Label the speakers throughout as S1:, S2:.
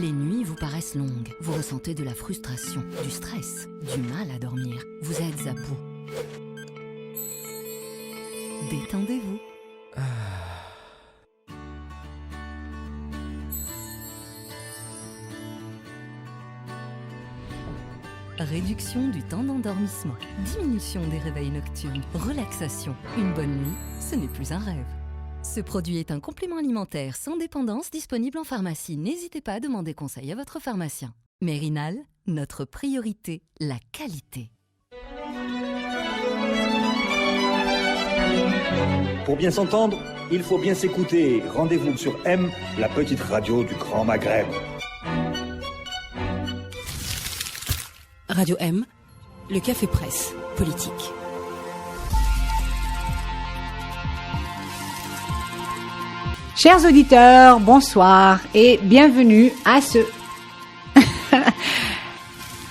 S1: Les nuits vous paraissent longues. Vous ressentez de la frustration, du stress, du mal à dormir. Vous êtes à bout. Détendez-vous. Réduction du temps d'endormissement, diminution des réveils nocturnes, relaxation. Une bonne nuit, ce n'est plus un rêve. Ce produit est un complément alimentaire sans dépendance disponible en pharmacie. N'hésitez pas à demander conseil à votre pharmacien. Mérinal, notre priorité, la qualité.
S2: Pour bien s'entendre, il faut bien s'écouter. Rendez-vous sur M, la petite radio du Grand Maghreb.
S3: Radio M, le café presse politique.
S4: Chers auditeurs, bonsoir et bienvenue à ce...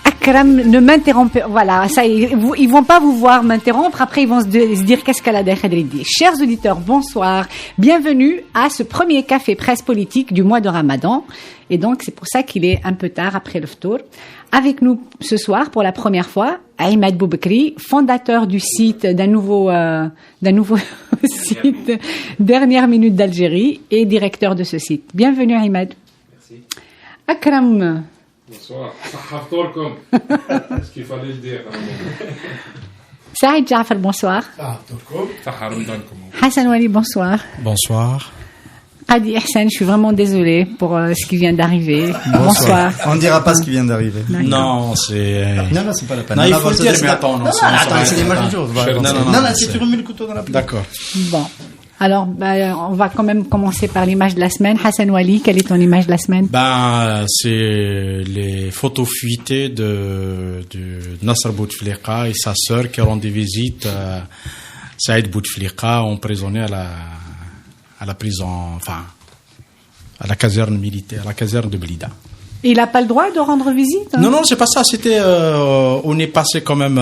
S4: Akram, ne m'interrompez... Voilà, ça, ils vont pas vous voir m'interrompre, après ils vont se dire qu'est-ce qu'elle a derrière dit. Chers auditeurs, bonsoir, bienvenue à ce premier café presse politique du mois de Ramadan. Et donc, c'est pour ça qu'il est un peu tard après le ftour. Avec nous ce soir, pour la première fois, Ahmed Boubekri, fondateur du site d'un nouveau site Dernière Minute d'Algérie et directeur de ce site. Bienvenue Ahmed.
S5: Merci.
S4: Akram.
S5: Bonsoir. Ce qu'il fallait le dire.
S4: Saïd Jafar, bonsoir. Hassan Wali, bonsoir.
S6: Bonsoir.
S4: Adi Hassan, je suis vraiment désolée pour ce qui vient d'arriver. Bonsoir.
S6: On ne dira pas ce qui vient d'arriver.
S4: D'accord.
S6: Non, c'est pas la peine.
S4: Non,
S6: il faut le dire, mais attends. Non, c'est l'image du jour. Non, c'est tu remets le couteau dans la plaie. D'accord.
S4: Bon. Alors, on va quand même commencer par l'image de la semaine. Hassan Wali, quelle est ton image de la semaine?
S6: C'est les photos fuitées de Nasser Bouteflika et sa sœur qui rendent visite à Saïd Bouteflika, emprisonné à la prison, enfin, à la caserne militaire, à la caserne de Blida.
S4: Il n'a pas le droit de rendre visite, hein?
S6: Non, c'est pas ça. C'était, on est passé quand même.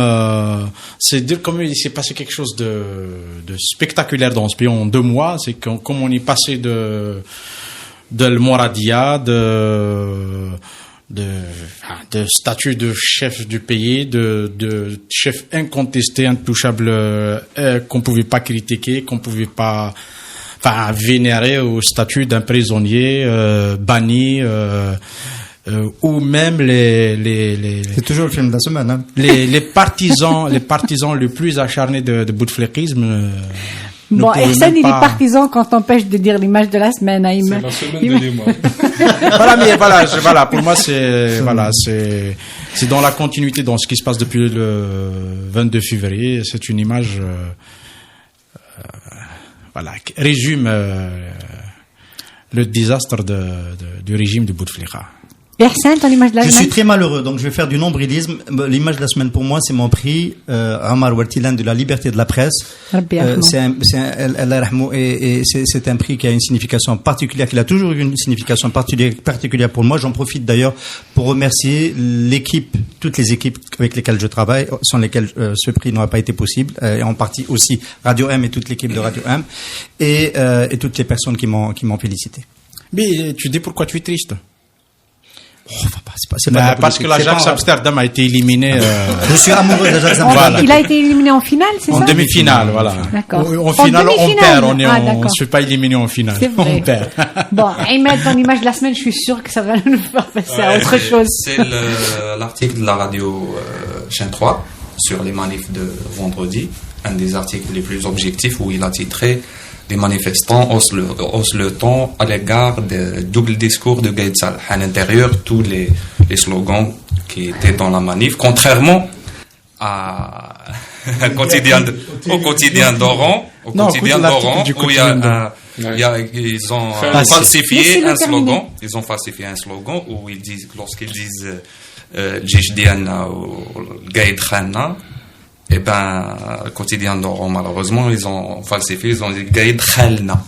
S6: C'est dire comme il s'est passé quelque chose de spectaculaire dans ce pays en 2 mois. C'est comme on est passé de Moradia, de statut de chef du pays, de chef incontesté, intouchable, qu'on pouvait pas critiquer, qu'on pouvait pas, vénérer au statut d'un prisonnier banni. Ou même
S7: c'est toujours le film de la semaine, hein.
S6: les partisans les plus acharnés de bouteflikisme.
S4: Bon, Ehsan, il est partisan quand on empêche de dire l'image de la semaine, Aïm.
S5: C'est la semaine de l'image.
S6: voilà, pour moi c'est dans la continuité dans ce qui se passe depuis le 22 février, c'est une image qui résume le désastre du régime de Bouteflika.
S4: Ehsan, ton image de la semaine?
S7: Je suis très malheureux, donc je vais faire du nombrilisme. L'image de la semaine pour moi, c'est mon prix Amar Wartilan de la liberté de la presse. C'est un prix qui a une signification particulière, qui a toujours eu une signification particulière pour moi. J'en profite d'ailleurs pour remercier toutes les équipes avec lesquelles je travaille, sans lesquelles ce prix n'aurait pas été possible, et en partie aussi Radio M et toute l'équipe de Radio M, et toutes les personnes qui m'ont félicité.
S6: Mais tu dis pourquoi tu es triste?
S7: C'est pas
S6: parce que l'Ajax Amsterdam a été éliminé.
S7: Je suis amoureux de l'Ajax Amsterdam.
S4: Il a été éliminé en finale, c'est ça?
S6: En demi-finale, voilà.
S4: D'accord.
S6: En finale, on perd. On se fait pas éliminer en finale.
S4: C'est vrai.
S6: On perd.
S4: Bon, Ahmed, ton image de la semaine, je suis sûr que ça va nous faire passer à autre chose.
S8: C'est l'article de la radio Chaîne 3 sur les manifs de vendredi. Un des articles les plus objectifs où il a titré les manifestants haussent le ton à l'égard du double discours de Gaïd Salah. À l'intérieur, tous les slogans qui étaient dans la manif, contrairement au quotidien d'Oran, où ils ont falsifié un slogan. Ils ont falsifié un slogan où ils disent, lorsqu'ils disent Jishdiana ou Gaïd Khanna, le quotidien d'Oran, malheureusement, ils ont falsifié, ils ont dit Gaïd Khalna.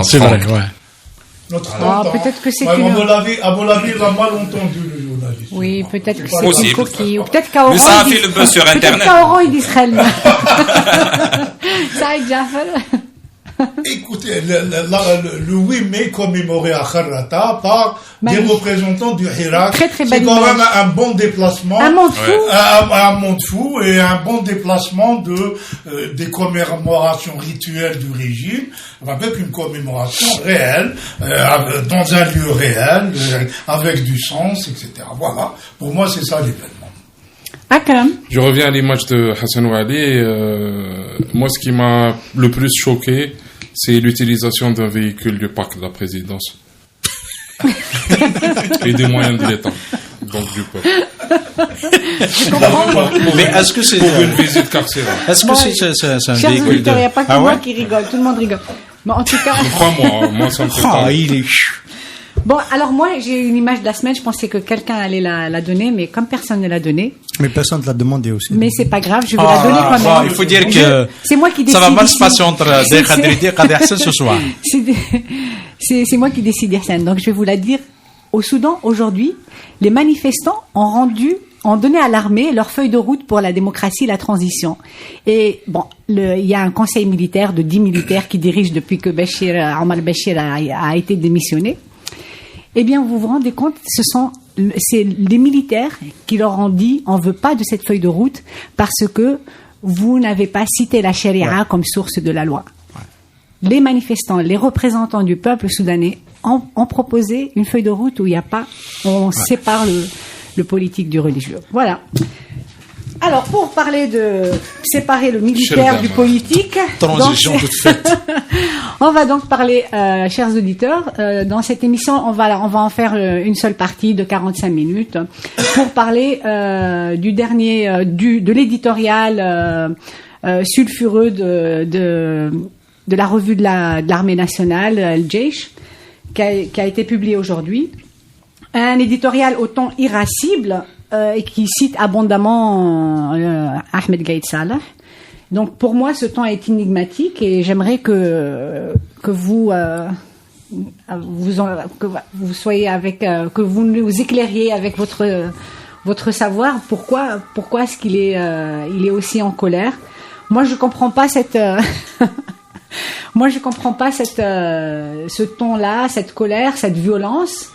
S6: C'est vrai, ouais.
S4: Peut-être que c'est
S9: à mon avis, il a mal entendu le journaliste.
S4: Oui, peut-être que c'est
S8: possible.
S4: une coquille. Ou peut-être qu'à Oran,
S8: mais ça a fait le buzz sur Internet.
S4: Peut-être qu'à Oran, ils disent Khalna. Saïd Jafar.
S9: Écoutez, le 8 mai commémoré à Kharrata par des représentants du Hirak.
S4: Très, très
S9: c'est
S4: belle
S9: quand
S4: image.
S9: même un bon déplacement.
S4: Un monde fou.
S9: Un monde fou et un bon déplacement des commémorations rituelles du régime avec une commémoration réelle, dans un lieu réel, avec du sens, etc. Voilà. Pour moi, c'est ça l'événement.
S4: Akram.
S5: Je reviens à l'image de Hassan Ouali. Moi, ce qui m'a le plus choqué, c'est l'utilisation d'un véhicule du parc de la présidence. Et des moyens de l'État. Donc du peuple.
S6: Mais est-ce que c'est
S5: pour une visite carcérale?
S6: Est-ce que c'est un
S4: Chers
S6: véhicule
S4: auditeurs, il n'y a pas que
S6: Ah
S4: moi
S6: ouais
S4: qui rigole, tout le monde rigole. Bon, en tout cas.
S5: Crois-moi, ça me fait
S6: Ah,
S5: pas.
S6: il est
S4: Bon, alors moi, j'ai une image de la semaine, je pensais que quelqu'un allait la donner, mais comme personne ne l'a donnée,
S7: Mais personne ne l'a demandé aussi.
S4: mais c'est pas grave, je vais la donner quand même.
S6: Il faut dire que
S4: C'est moi qui décide.
S6: ça va mal se
S4: ici.
S6: passer entre Deir Khadridi et Kader Hassan ce soir.
S4: C'est moi qui décide, Hassan. Donc je vais vous la dire. Au Soudan, aujourd'hui, les manifestants ont donné à l'armée leur feuille de route pour la démocratie et la transition. Et bon, il y a un conseil militaire de 10 militaires qui dirige depuis que Omar Bachir a été démissionné. Eh bien, vous vous rendez compte, c'est les militaires qui leur ont dit, on veut pas de cette feuille de route parce que vous n'avez pas cité la charia comme source de la loi. Les manifestants, les représentants du peuple soudanais ont proposé une feuille de route où il n'y a pas, on sépare le politique du religieux. Voilà. Alors, pour parler de séparer le militaire du politique,
S6: Transition toute faite.
S4: on va donc parler, chers auditeurs, dans cette émission, on va en faire une seule partie de 45 minutes pour parler de l'éditorial sulfureux de la revue de l'armée nationale, El Jeish, qui a été publié aujourd'hui. Un éditorial au ton irascible et qui cite abondamment Ahmed Gaïd Salah. Donc pour moi, ce ton est énigmatique et j'aimerais que vous soyez que vous nous éclairiez avec votre savoir pourquoi est-ce qu'il est il est aussi en colère. Moi, je comprends pas ce ton-là, cette colère, cette violence.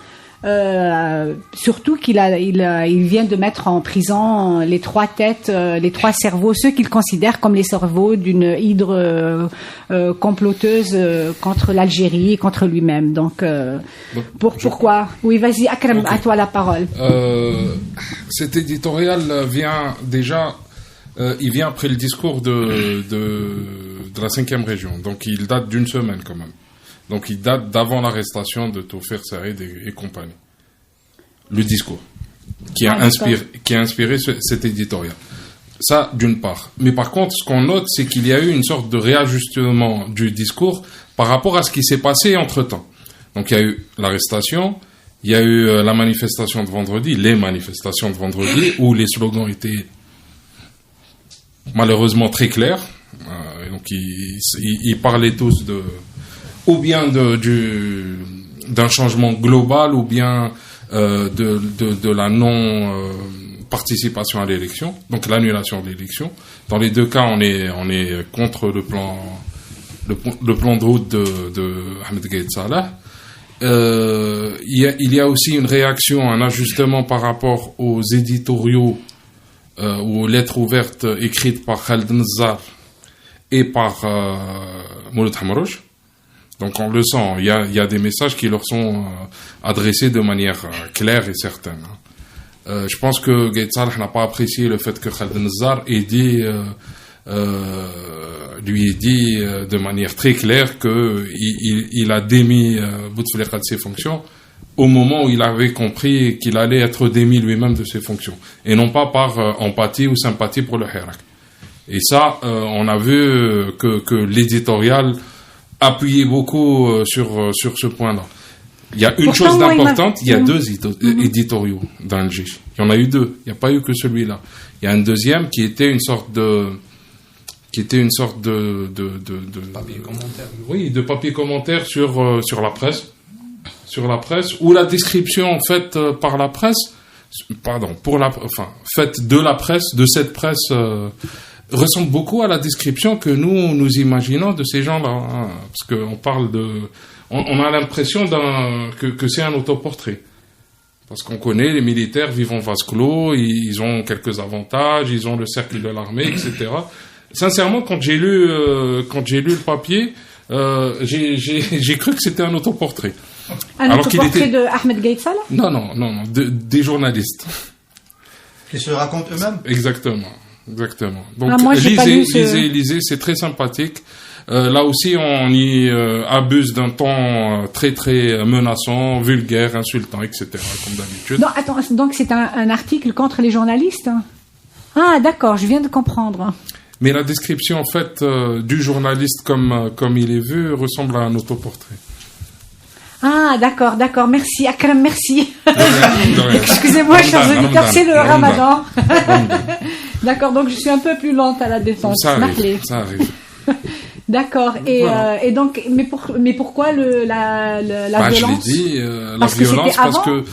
S4: Surtout qu'il vient de mettre en prison les 3 têtes, les 3 cerveaux, ceux qu'il considère comme les cerveaux d'une hydre comploteuse contre l'Algérie et contre lui-même. Donc, pourquoi? Oui, vas-y, Akram, à toi la parole.
S5: Cet éditorial vient déjà. Il vient après le discours de la 5e région, donc il date d'une semaine quand même. Donc il date d'avant l'arrestation de Tawfir Saïd et compagnie. Le discours qui a inspiré cet éditorial. Ça, d'une part. Mais par contre, ce qu'on note, c'est qu'il y a eu une sorte de réajustement du discours par rapport à ce qui s'est passé entre-temps. Donc il y a eu l'arrestation, il y a eu la manifestation de vendredi, les manifestations de vendredi, où les slogans étaient malheureusement très clairs. Donc ils parlaient tous ou bien d'un changement global, ou bien de la non-participation à l'élection, donc l'annulation de l'élection. Dans les 2 cas, on est contre le plan de route de Ahmed Gaïd Salah. Il y a aussi une réaction, un ajustement par rapport aux éditoriaux ou aux lettres ouvertes écrites par Khaled Nazzar et par Mouloud Hamrouch. Donc on le sent, il y a des messages qui leur sont adressés de manière claire et certaine. Je pense que Gaïd Salah n'a pas apprécié le fait que Khaled Nazzar lui ait dit de manière très claire qu'il a démis Bouteflika de ses fonctions au moment où il avait compris qu'il allait être démis lui-même de ses fonctions, et non pas par empathie ou sympathie pour le Hirak. Et ça, on a vu que l'éditorial appuyait beaucoup sur ce point-là. Il y a une chose d'importante, il y a 2 éditoriaux dans le Jeish. Il y en a eu 2, il n'y a pas eu que celui-là. Il y a un deuxième qui était une sorte de papier commentaire. Oui, de papier commentaire sur la presse. Sur la presse, où la description faite par la presse, faite de la presse, de cette presse ressemble beaucoup à la description que nous imaginons de ces gens-là, hein, parce qu'on parle on a l'impression que c'est un autoportrait. Parce qu'on connaît les militaires vivent en vase clos, ils ont quelques avantages, ils ont le cercle de l'armée, etc. Sincèrement, quand j'ai lu le papier, j'ai cru que c'était un autoportrait.
S4: Un autoportrait de Ahmed Gaïd Salah ?
S5: Non, des journalistes.
S7: Qui se racontent eux-mêmes ?
S5: Exactement. Donc,
S4: moi,
S5: lisez, c'est très sympathique. Là aussi, on y abuse d'un ton très très menaçant, vulgaire, insultant, etc. Comme d'habitude.
S4: Non, attends, donc c'est un article contre les journalistes ? Ah, d'accord, je viens de comprendre.
S5: Mais la description, en fait, du journaliste comme il est vu, ressemble à un autoportrait.
S4: Ah, d'accord, merci. Akram, merci. Excusez-moi, chers auditeurs, c'est le Ramadan. D'accord, donc je suis un peu plus lente à la défense.
S5: Ça arrive.
S4: D'accord. Et donc, mais pourquoi la violence?
S5: Je l'ai dit, la violence parce que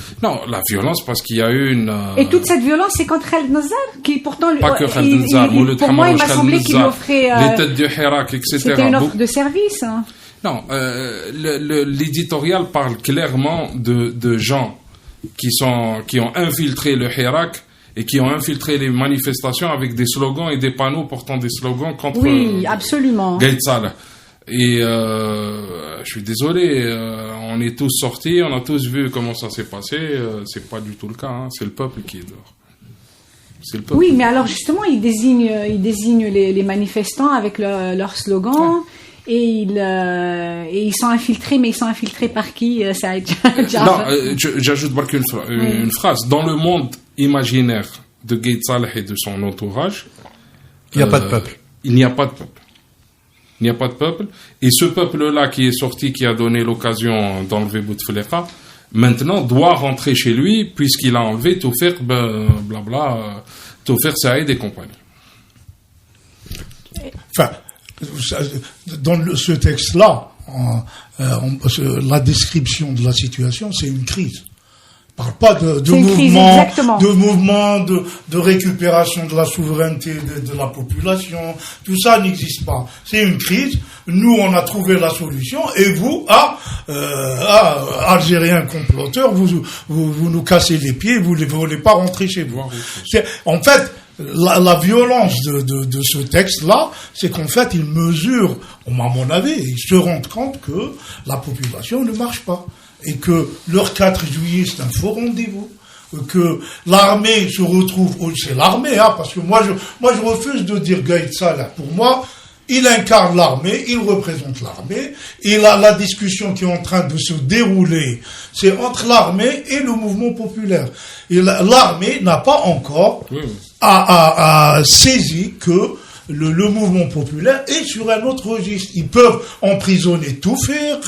S5: la violence parce qu'il y a eu une.
S4: Et toute cette violence, c'est contre Khaled Nazar, qui pourtant
S5: pas que Khaled Nazar,
S4: pour moi, il m'a semblé qu'il offrait
S5: les têtes du Hirak, etc.
S4: C'était une offre de service. Hein.
S5: Non, l'éditorial parle clairement de gens qui ont infiltré le Hirak et qui ont infiltré les manifestations avec des slogans et des panneaux portant des slogans contre
S4: absolument.
S5: Gaïd Salah. Et je suis désolé, on est tous sortis, on a tous vu comment ça s'est passé. C'est pas du tout le cas, hein, c'est le peuple qui est dehors. C'est le peuple.
S4: Oui, mais alors justement, ils désignent les manifestants avec leur slogan. Ouais. Et ils sont infiltrés, mais ils sont infiltrés par qui, Saïd?
S5: J'ajoute une phrase. Dans le monde imaginaire de Gaïd Salah et de son entourage,
S7: il n'y a pas de peuple.
S5: Il n'y a pas de peuple. Il n'y a pas de peuple. Et ce peuple-là qui est sorti, qui a donné l'occasion d'enlever Bouteflika, maintenant doit rentrer chez lui, puisqu'il a enlevé Tawfiq, Tawfiq Saïd et compagnie.
S9: Enfin, dans ce texte-là, la description de la situation, c'est une crise. On ne parle pas de mouvement de récupération de la souveraineté de la population. Tout ça n'existe pas. C'est une crise. Nous, on a trouvé la solution. Et vous, Algériens comploteurs, vous nous cassez les pieds. Vous ne voulez pas rentrer chez vous. En fait, la violence de ce texte-là, c'est qu'en fait, ils mesurent, à mon avis, ils se rendent compte que la population ne marche pas. Et que leur 4 juillet, c'est un faux rendez-vous. Que l'armée se retrouve, c'est l'armée, parce que moi je refuse de dire Gaïd Salah. Pour moi, il incarne l'armée, il représente l'armée, et la discussion qui est en train de se dérouler, c'est entre l'armée et le mouvement populaire. Et l'armée n'a pas encore saisi que le mouvement populaire est sur un autre registre. Ils peuvent emprisonner Tawfiq,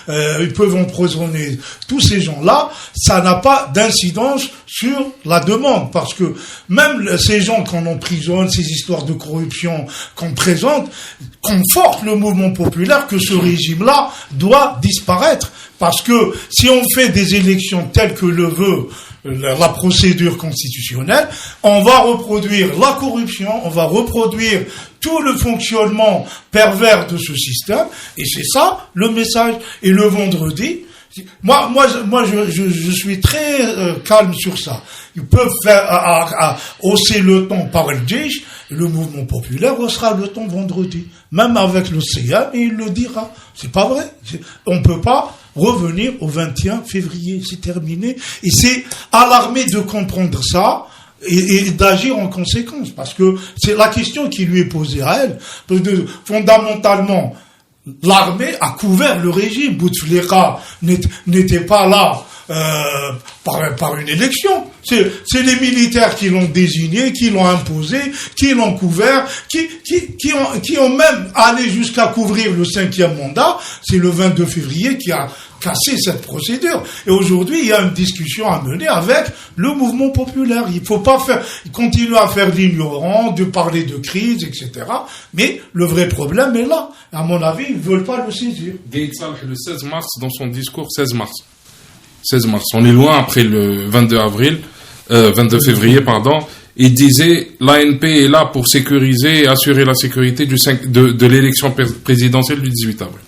S9: ils peuvent emprisonner tous ces gens-là. Ça n'a pas d'incidence sur la demande, parce que même ces gens qu'on emprisonne, ces histoires de corruption qu'on présente, confortent le mouvement populaire que ce régime-là doit disparaître. Parce que si on fait des élections telles que le veut la procédure constitutionnelle, on va reproduire la corruption, on va reproduire tout le fonctionnement pervers de ce système, et c'est ça le message. Et le vendredi, moi, je suis très calme sur ça. Ils peuvent faire hausser le ton par le Djeish, le mouvement populaire haussera le ton vendredi, même avec le CIA, et il le dira. C'est pas vrai. On peut pas revenir au 21 février, c'est terminé. Et c'est à l'armée de comprendre ça et d'agir en conséquence, parce que c'est la question qui lui est posée à elle. Fondamentalement, l'armée a couvert le régime. Bouteflika n'était pas là par une élection. C'est les militaires qui l'ont désigné, qui l'ont imposé, qui l'ont couvert, qui ont même allé jusqu'à couvrir le 5e mandat. C'est le 22 février qui a cassé cette procédure. Et aujourd'hui, il y a une discussion à mener avec le mouvement populaire. Il faut pas continuer à faire l'ignorant, de parler de crise, etc. Mais le vrai problème est là. À mon avis, ils veulent pas le saisir.
S5: Gaïd Salah, le 16 mars, dans son discours, 16 mars. On est loin après le 22 février, il disait l'ANP est là pour sécuriser et assurer la sécurité de l'élection présidentielle du 18 avril.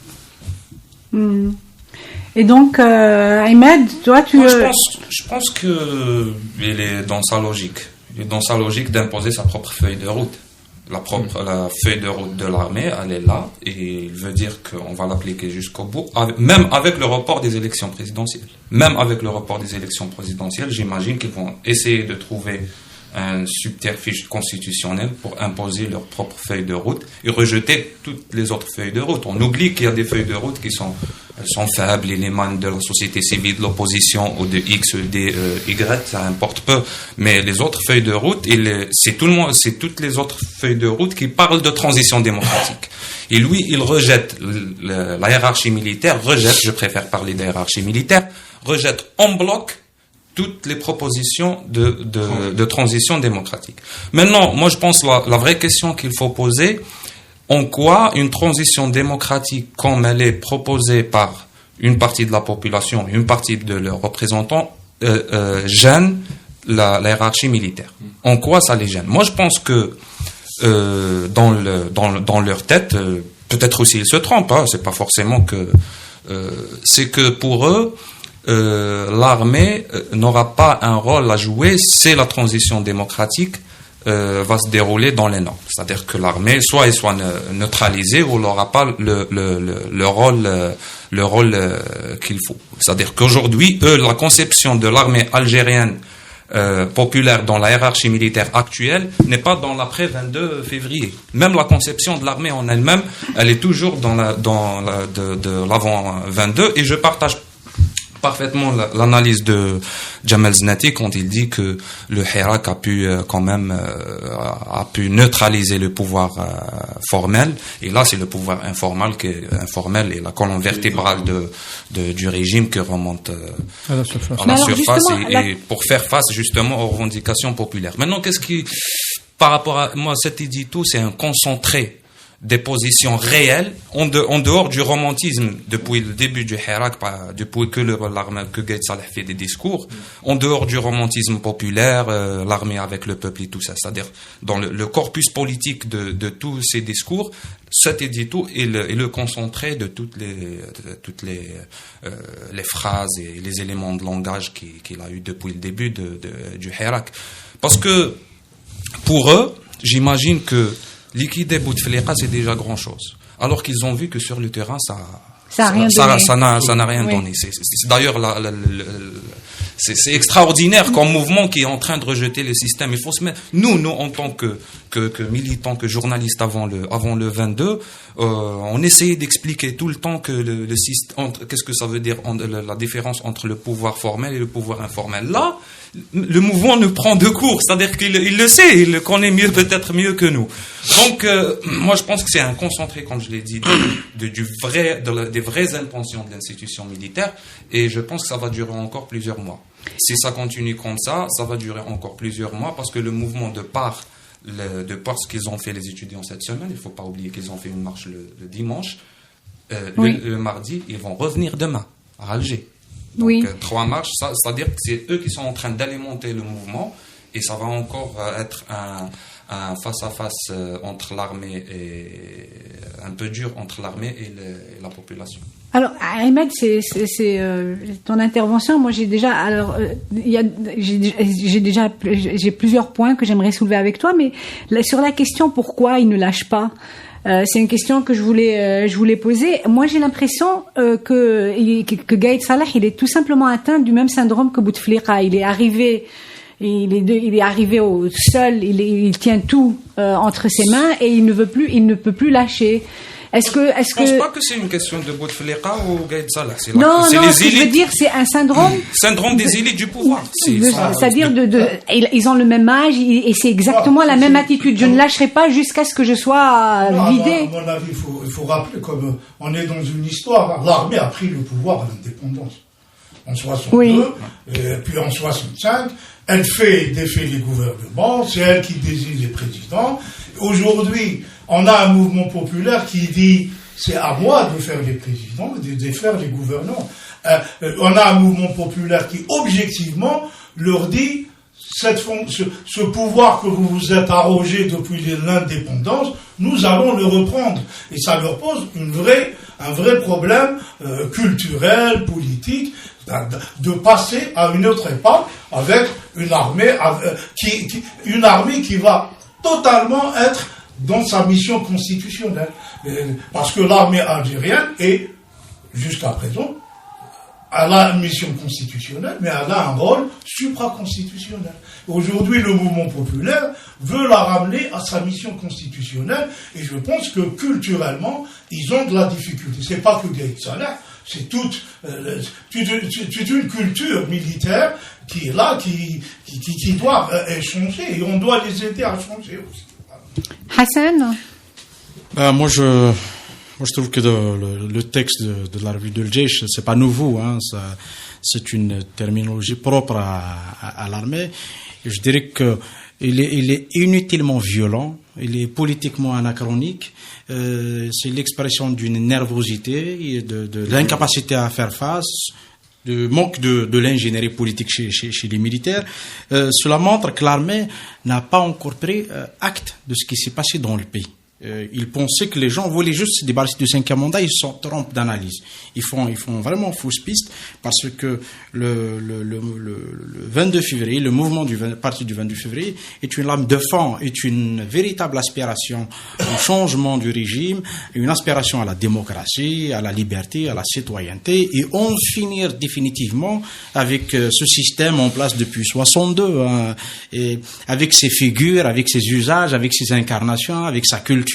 S4: Et donc, Ahmed, toi,
S8: je pense que il est dans sa logique. Il est dans sa logique d'imposer sa propre feuille de route. La feuille de route de l'armée, elle est là, et il veut dire qu'on va l'appliquer jusqu'au bout, même avec le report des élections présidentielles. Même avec le report des élections présidentielles, j'imagine qu'ils vont essayer de trouver un subterfuge constitutionnel pour imposer leur propre feuille de route et rejeter toutes les autres feuilles de route. On oublie qu'il y a des feuilles de route qui sont faibles, ils émanent de la société civile, de l'opposition ou de X ou de Y, ça importe peu. Mais les autres feuilles de route, c'est toutes les autres feuilles de route qui parlent de transition démocratique. Et lui, il rejette la hiérarchie militaire, je préfère parler de hiérarchie militaire, rejette en bloc toutes les propositions de transition démocratique. Maintenant, moi je pense la vraie question qu'il faut poser, en quoi une transition démocratique comme elle est proposée par une partie de la population, une partie de leurs représentants, gêne la hiérarchie militaire. En quoi ça les gêne? Moi je pense que dans leur tête, peut-être aussi ils se trompent, c'est pas forcément que... c'est que pour eux, l'armée n'aura pas un rôle à jouer si la transition démocratique va se dérouler dans les normes. C'est-à-dire que l'armée soit neutralisée ou n'aura pas le rôle qu'il faut. C'est-à-dire qu'aujourd'hui, la conception de l'armée algérienne populaire dans la hiérarchie militaire actuelle n'est pas dans l'après 22 février. Même la conception de l'armée en elle-même, elle est toujours dans l'avant 22, et je partage parfaitement l'analyse de Jamal Znati quand il dit que le Hirak a pu quand même neutraliser le pouvoir formel, et là c'est le pouvoir informel et la colonne vertébrale du régime qui remonte à la surface et pour faire face justement aux revendications populaires. Maintenant, par rapport à moi, cet édito, c'est un concentré des positions réelles en dehors du romantisme depuis le début du Hirak, depuis que Gaïd Salah fait des discours, en dehors du romantisme populaire, l'armée avec le peuple et tout ça, c'est-à-dire dans le corpus politique de tous ces discours, cet édito est le concentré de toutes les phrases et les éléments de langage qu'il a eu depuis le début du Hirak. Parce que pour eux, j'imagine que liquider Bouteflika, c'est déjà grand chose. Alors qu'ils ont vu que sur le terrain, ça n'a rien donné. C'est d'ailleurs c'est extraordinaire comme mouvement qui est en train de rejeter le système. Il faut se mettre, nous en tant que militants, que journalistes avant le 22, on essayait d'expliquer tout le temps que le système, qu'est-ce que ça veut dire, la différence entre le pouvoir formel et le pouvoir informel. Là, le mouvement nous prend de court, c'est-à-dire qu'il le sait, il le connaît peut-être mieux que nous. Donc, moi, je pense que c'est un concentré, comme je l'ai dit, des vraies intentions de l'institution militaire, et je pense que ça va durer encore plusieurs mois. Si ça continue comme ça va durer encore plusieurs mois, parce que le mouvement de par ce qu'ils ont fait les étudiants cette semaine, il ne faut pas oublier qu'ils ont fait une marche le dimanche, le mardi, ils vont revenir demain à Alger. Donc, 3 marches, c'est-à-dire que c'est eux qui sont en train d'alimenter le mouvement, et ça va encore être un face-à-face entre l'armée et un peu dur entre l'armée et la population.
S4: Alors, Ahmed, c'est ton intervention. Moi, j'ai plusieurs points que j'aimerais soulever avec toi, mais sur la question pourquoi ils ne lâchent pas. C'est une question que je voulais poser. Moi, j'ai l'impression que Gaïd Salah, il est tout simplement atteint du même syndrome que Bouteflika. Il est arrivé au sol, il tient tout entre ses mains et il ne peut plus lâcher. Je
S8: pense pas que c'est une question de Bouteflika ou Gaïd Salah.
S4: Non, ce que je veux dire, c'est un
S8: syndrome des élites du pouvoir.
S4: C'est-à-dire ils ont le même âge et c'est exactement la même attitude. Je ne lâcherai pas jusqu'à ce que je sois vidé.
S9: À mon avis, il faut rappeler, comme on est dans une histoire, l'armée a pris le pouvoir à l'indépendance. En 62, et puis en 65, elle défait les gouvernements, c'est elle qui désigne les présidents. Aujourd'hui, on a un mouvement populaire qui dit c'est à moi de faire les présidents, de défaire les gouvernants. On a un mouvement populaire qui objectivement leur dit ce pouvoir que vous vous êtes arrogé depuis l'indépendance, nous allons le reprendre. Et ça leur pose un vrai problème culturel, politique, de passer à une autre époque avec une armée qui va totalement être dans sa mission constitutionnelle. Parce que l'armée algérienne est, jusqu'à présent, elle a une mission constitutionnelle, mais elle a un rôle supraconstitutionnel. Aujourd'hui, le mouvement populaire veut la ramener à sa mission constitutionnelle, et je pense que culturellement, ils ont de la difficulté. C'est pas que Gaïd Salah, c'est toute une culture militaire qui est là, qui doit changer, et on doit les aider à changer aussi.
S4: Hassan?
S6: Moi, je trouve que le texte de la revue de Jaish, c'est pas nouveau, hein, c'est une terminologie propre à l'armée. Et je dirais que il est inutilement violent, il est politiquement anachronique, c'est l'expression d'une nervosité, de l'incapacité à faire face, du manque de l'ingénierie politique chez les militaires. Cela montre que l'armée n'a pas encore pris acte de ce qui s'est passé dans le pays. Ils pensaient que les gens voulaient juste se débarrasser du 5e mandat, ils se trompent d'analyse. Ils font vraiment fausse piste, parce que le 22 février, le mouvement parti du 22 février est une lame de fond, est une véritable aspiration au changement du régime, une aspiration à la démocratie, à la liberté, à la citoyenneté, et en finir définitivement avec ce système en place depuis 62, hein, et avec ses figures, avec ses usages, avec ses incarnations, avec sa culture,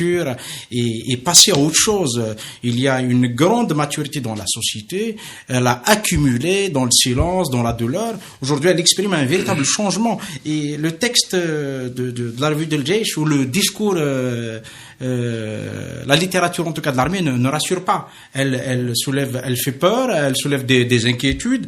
S6: et passer à autre chose. Il y a une grande maturité dans la société, elle a accumulé dans le silence, dans la douleur. Aujourd'hui, elle exprime un véritable changement. Et le texte de la revue de Jaish, ou le discours, la littérature en tout cas de l'armée ne rassure pas. Elle fait peur, elle soulève des inquiétudes.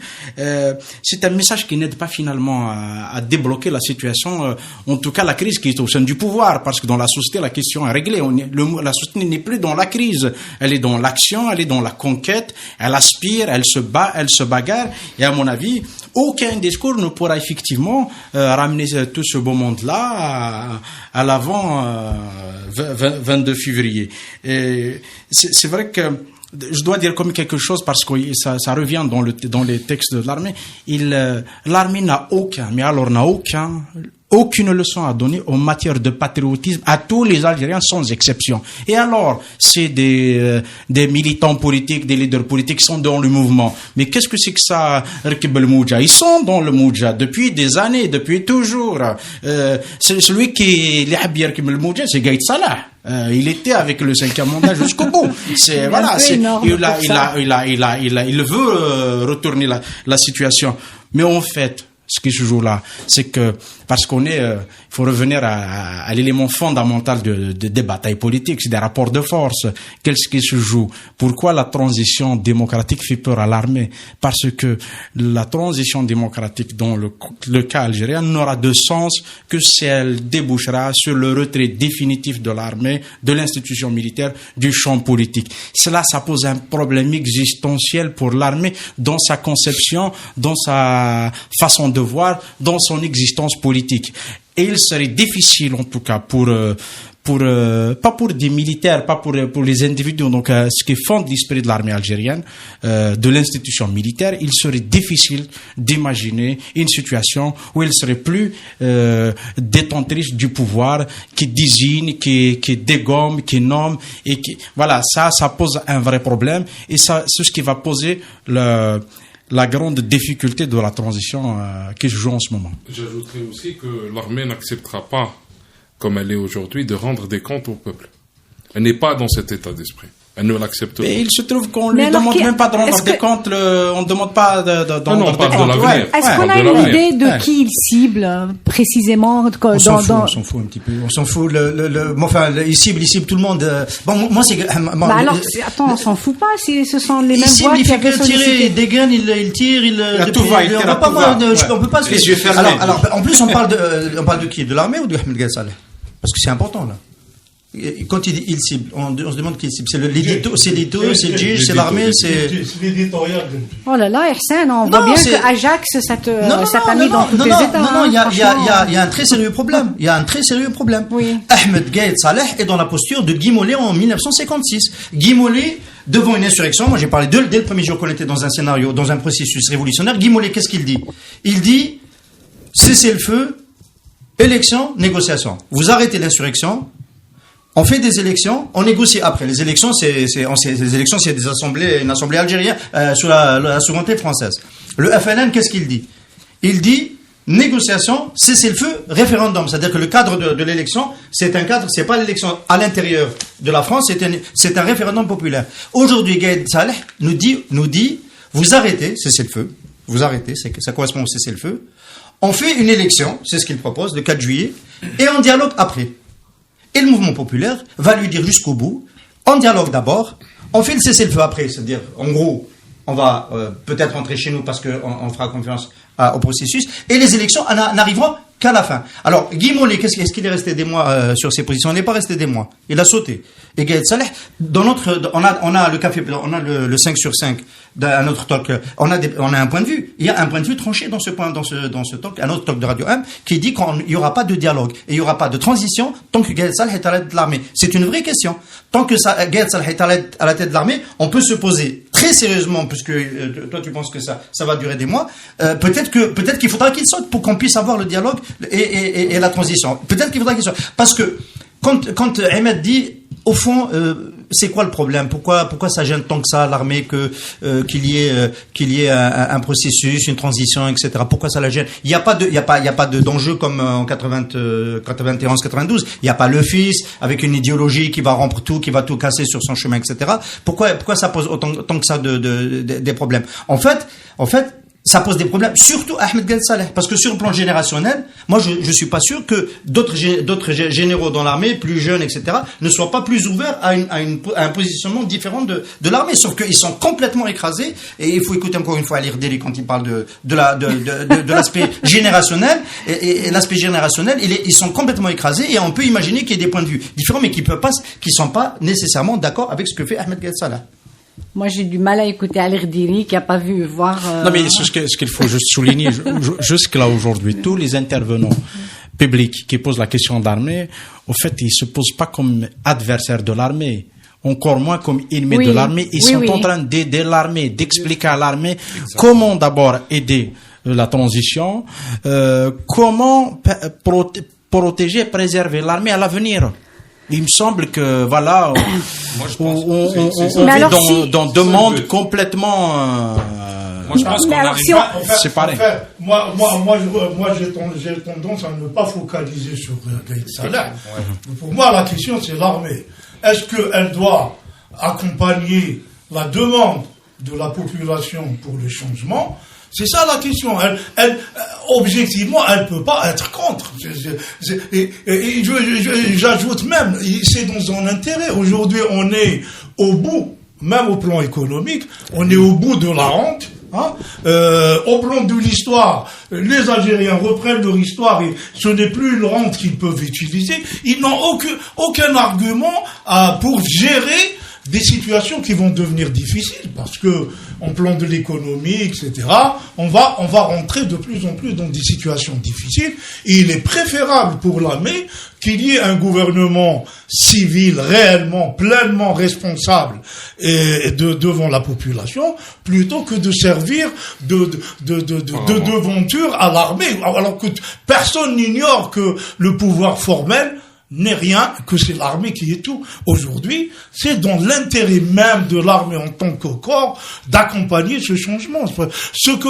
S6: C'est un message qui n'aide pas finalement à débloquer la situation, en tout cas la crise qui est au sein du pouvoir, parce que dans la société la question est réglée. La société n'est plus dans la crise, elle est dans l'action, elle est dans la conquête, elle aspire, elle se bat, elle se bagarre. Et à mon avis, aucun discours ne pourra effectivement ramener tout ce beau monde-là à l'avant 22 février. Et c'est vrai que je dois dire comme quelque chose, parce que ça revient dans les textes de l'armée. L'armée n'a aucune leçon à donner en matière de patriotisme à tous les Algériens sans exception. Et alors, c'est des militants politiques, des leaders politiques qui sont dans le mouvement. Mais qu'est-ce que c'est que ça, Rkib el Mouja? Ils sont dans le Mouja depuis des années, depuis toujours. C'est celui qui les habille Rkib el Mouja, c'est Gaïd Salah. Il était avec le 5e mandat jusqu'au bout. Il veut retourner la situation. Mais en fait, ce qui se joue là, c'est que, parce il faut revenir à l'élément fondamental des batailles politiques, c'est des rapports de force. Qu'est-ce qui se joue? Pourquoi la transition démocratique fait peur à l'armée? Parce que la transition démocratique dans le cas algérien n'aura de sens que si elle débouchera sur le retrait définitif de l'armée, de l'institution militaire, du champ politique. Cela, ça pose un problème existentiel pour l'armée dans sa conception, dans sa façon de voir, dans son existence politique. Et il serait difficile, en tout cas, pas pour des militaires, pas pour les individus, donc ce qui fonde l'esprit de l'armée algérienne, de l'institution militaire, il serait difficile d'imaginer une situation où elle serait plus détentrice du pouvoir, qui désigne, qui dégomme, qui nomme, et voilà, ça pose un vrai problème, et ça, c'est ce qui va poser la grande difficulté de la transition qui se joue en ce moment.
S5: J'ajouterais aussi que l'armée n'acceptera pas, comme elle est aujourd'hui, de rendre des comptes au peuple. Elle n'est pas dans cet état d'esprit. Elle ne l'accepte pas.
S6: Et il se trouve qu'on ne lui demande même pas de rendre des comptes, on ne demande pas de rendre des comptes.
S4: Ouais. Est-ce qu'on a une idée de qui il cible précisément?
S7: On s'en fout un petit peu. On s'en fout. Il cible tout le monde. Bon, moi c'est.
S4: Alors, attends, on s'en fout pas. Ce sont les mêmes voix qui avaient sollicité.
S7: Il dégaine, il tire, on peut pas se
S6: les yeux fermés.
S7: Alors, en plus, on parle de qui? De l'armée ou de Ahmed Gaïd Salah? Parce que c'est important là. quand il cible, on se demande qui cible. C'est l'édito, c'est le GIG, c'est l'armée, c'est
S9: l'éditorial.
S4: Oh là là, Ersen, on voit bien que Ajax, ça t'a mis dans tous les états.
S7: Non, il y a un très sérieux problème. Il y a un très sérieux problème.
S4: Oui.
S7: Ahmed Gaïd Saleh est dans la posture de Guy Mollet en 1956. Guy Mollet, devant une insurrection, moi j'ai parlé dès le premier jour qu'on était dans un scénario, dans un processus révolutionnaire, Guy Mollet, qu'est-ce qu'il dit? Il dit, cessez-le-feu, élection, négociation. Vous arrêtez l'insurrection, on fait des élections, on négocie après. Les élections, c'est des assemblées, une assemblée algérienne sous la souveraineté française. Le FLN, qu'est-ce qu'il dit? Il dit négociation, cessez-le-feu, référendum. C'est-à-dire que le cadre de l'élection, c'est un cadre, c'est pas l'élection à l'intérieur de la France, c'est un référendum populaire. Aujourd'hui, Gaïd Saleh nous dit, vous arrêtez, cessez-le-feu, vous arrêtez, ça correspond au cessez-le-feu. On fait une élection, c'est ce qu'il propose, le 4 juillet, et on dialogue après. Et le mouvement populaire va lui dire jusqu'au bout, on dialogue d'abord, on fait le cessez-le-feu après, c'est-à-dire, en gros, on va peut-être rentrer chez nous parce qu'on fera confiance au processus, et les élections n'arriveront qu'à la fin. Alors, Guy Mollet, est-ce qu'il est resté des mois sur ses positions? Il n'est pas resté des mois, il a sauté. Et Gaïd Saleh, on a le café, on a le 5 sur 5 d'un notre talk, on a un point de vue. Il y a un point de vue tranché dans ce talk, un autre talk de Radio M, qui dit qu'il n'y aura pas de dialogue et il n'y aura pas de transition tant que Gaïd Saleh est à la tête de l'armée. C'est une vraie question. Tant que Gaïd Saleh est à la tête de l'armée, on peut se poser très sérieusement, puisque toi tu penses que ça va durer des mois, peut-être qu'il faudra qu'il saute pour qu'on puisse avoir le dialogue et la transition. Peut-être qu'il faudra qu'il saute. Parce que quand Ahmed dit, au fond, c'est quoi le problème? Pourquoi ça gêne tant que ça l'armée qu'il y ait un processus, une transition, etc. Pourquoi ça la gêne? Il y a pas d'enjeu comme en 91, 92. Il y a pas le fils avec une idéologie qui va rompre tout, qui va tout casser sur son chemin, etc. Pourquoi ça pose tant que ça des problèmes? En fait, ça pose des problèmes, surtout à Ahmed Gaïd Saleh, parce que sur le plan générationnel, moi je suis pas sûr que d'autres généraux dans l'armée, plus jeunes, etc., ne soient pas plus ouverts à un positionnement différent de l'armée, sauf qu'ils sont complètement écrasés, et il faut écouter encore une fois Alir Deli quand il parle de l'aspect générationnel, et l'aspect générationnel, ils sont complètement écrasés, et on peut imaginer qu'il y ait des points de vue différents, mais qui sont pas nécessairement d'accord avec ce que fait Ahmed Gaïd Saleh.
S4: Moi, j'ai du mal à écouter Alir Diri qui n'a pas vu voir.
S6: Non, mais ce qu'il faut juste souligner, jusque-là aujourd'hui, tous les intervenants publics qui posent la question d'armée, au fait, ils se posent pas comme adversaires de l'armée, encore moins comme ennemis de l'armée. Ils sont en train d'aider l'armée, d'expliquer à l'armée comment d'abord aider la transition, comment protéger et préserver l'armée à l'avenir. Il me semble que voilà, on vit dans deux mondes complètement.
S8: Moi, je pense qu'on arrive à
S6: séparer.
S9: Moi, j'ai tendance à ne pas focaliser sur Gaïd Saleh. Pour moi, la question, c'est l'armée. Est-ce qu'elle doit accompagner la demande de la population pour le changement? C'est ça la question. Elle, objectivement, elle peut pas être contre. J'ajoute même, c'est dans son intérêt. Aujourd'hui, on est au bout, même au plan économique, on est au bout de la honte. Au plan de l'histoire, les Algériens reprennent leur histoire et ce n'est plus une rente qu'ils peuvent utiliser. Ils n'ont aucun argument pour gérer des situations qui vont devenir difficiles parce que en plan de l'économie, etc., on va rentrer de plus en plus dans des situations difficiles et il est préférable pour l'armée qu'il y ait un gouvernement civil réellement, pleinement responsable devant la population plutôt que de servir de devanture à l'armée alors que personne n'ignore que le pouvoir formel n'est rien, que c'est l'armée qui est tout. Aujourd'hui, c'est dans l'intérêt même de l'armée en tant que corps d'accompagner ce changement. Ce que